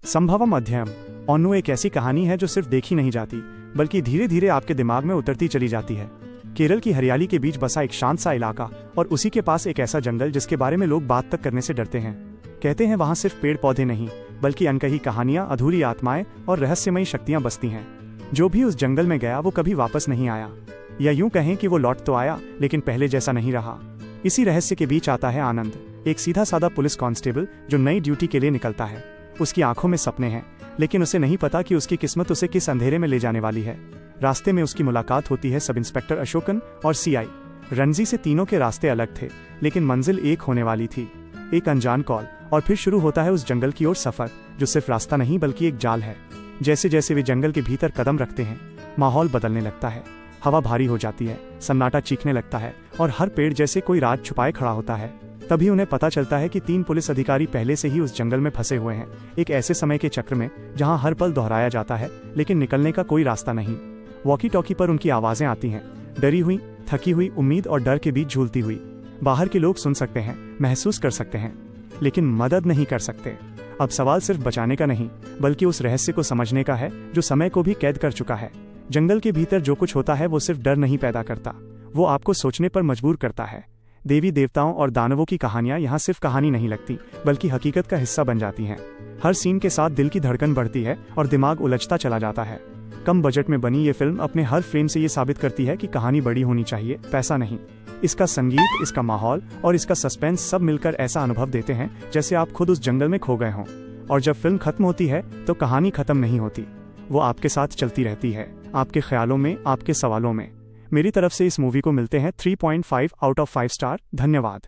संभवम अध्ययम ओन्नु एक ऐसी कहानी है जो सिर्फ देखी नहीं जाती बल्कि धीरे धीरे आपके दिमाग में उतरती चली जाती है। केरल की हरियाली के बीच बसा एक शांत सा इलाका और उसी के पास एक ऐसा जंगल जिसके बारे में लोग बात तक करने से डरते हैं। कहते हैं वहाँ सिर्फ पेड़ पौधे नहीं बल्कि अनकही कहानियां, अधूरी आत्माएं और रहस्यमयी शक्तियां बसती हैं। जो भी उस जंगल में गया वो कभी वापस नहीं आया, या यूं कहें कि वो लौट तो आया लेकिन पहले जैसा नहीं रहा। इसी रहस्य के बीच आता है आनंद, एक सीधा साधा पुलिस कांस्टेबल जो नई ड्यूटी के लिए निकलता है। उसकी आंखों में सपने हैं लेकिन उसे नहीं पता कि उसकी किस्मत उसे किस अंधेरे में ले जाने वाली है। रास्ते में उसकी मुलाकात होती है सब इंस्पेक्टर अशोकन और सीआई रणजी से। तीनों के रास्ते अलग थे लेकिन मंजिल एक होने वाली थी, एक अनजान कॉल। और फिर शुरू होता है उस जंगल की ओर सफर जो सिर्फ रास्ता नहीं बल्कि एक जाल है। जैसे जैसे वे जंगल के भीतर कदम रखते हैं माहौल बदलने लगता है। हवा भारी हो जाती है, सन्नाटा चीखने लगता है और हर पेड़ जैसे कोई राज छुपाए खड़ा होता है। तभी उन्हें पता चलता है कि 3 पुलिस अधिकारी पहले से ही उस जंगल में फंसे हुए हैं, एक ऐसे समय के चक्र में जहां हर पल दोहराया जाता है लेकिन निकलने का कोई रास्ता नहीं। वॉकी टॉकी पर उनकी आवाजें आती हैं, डरी हुई, थकी हुई, उम्मीद और डर के बीच झूलती हुई। बाहर के लोग सुन सकते हैं, महसूस कर सकते हैं लेकिन मदद नहीं कर सकते। अब सवाल सिर्फ बचाने का नहीं बल्कि उस रहस्य को समझने का है जो समय को भी कैद कर चुका है। जंगल के भीतर जो कुछ होता है वो सिर्फ डर नहीं पैदा करता, वो आपको सोचने पर मजबूर करता है। देवी देवताओं और दानवों की कहानियां यहाँ सिर्फ कहानी नहीं लगती बल्कि हकीकत का हिस्सा बन जाती हैं। हर सीन के साथ दिल की धड़कन बढ़ती है और दिमाग उलझता चला जाता है। कम बजट में बनी ये फिल्म अपने हर फ्रेम से ये साबित करती है कि कहानी बड़ी होनी चाहिए, पैसा नहीं। इसका संगीत, इसका माहौल और इसका सस्पेंस सब मिलकर ऐसा अनुभव देते हैं जैसे आप खुद उस जंगल में खो गए हों। और जब फिल्म खत्म होती है तो कहानी खत्म नहीं होती, वो आपके साथ चलती रहती है, आपके ख्यालों में, आपके सवालों में। मेरी तरफ से इस मूवी को मिलते हैं 3.5 आउट ऑफ 5 स्टार। धन्यवाद।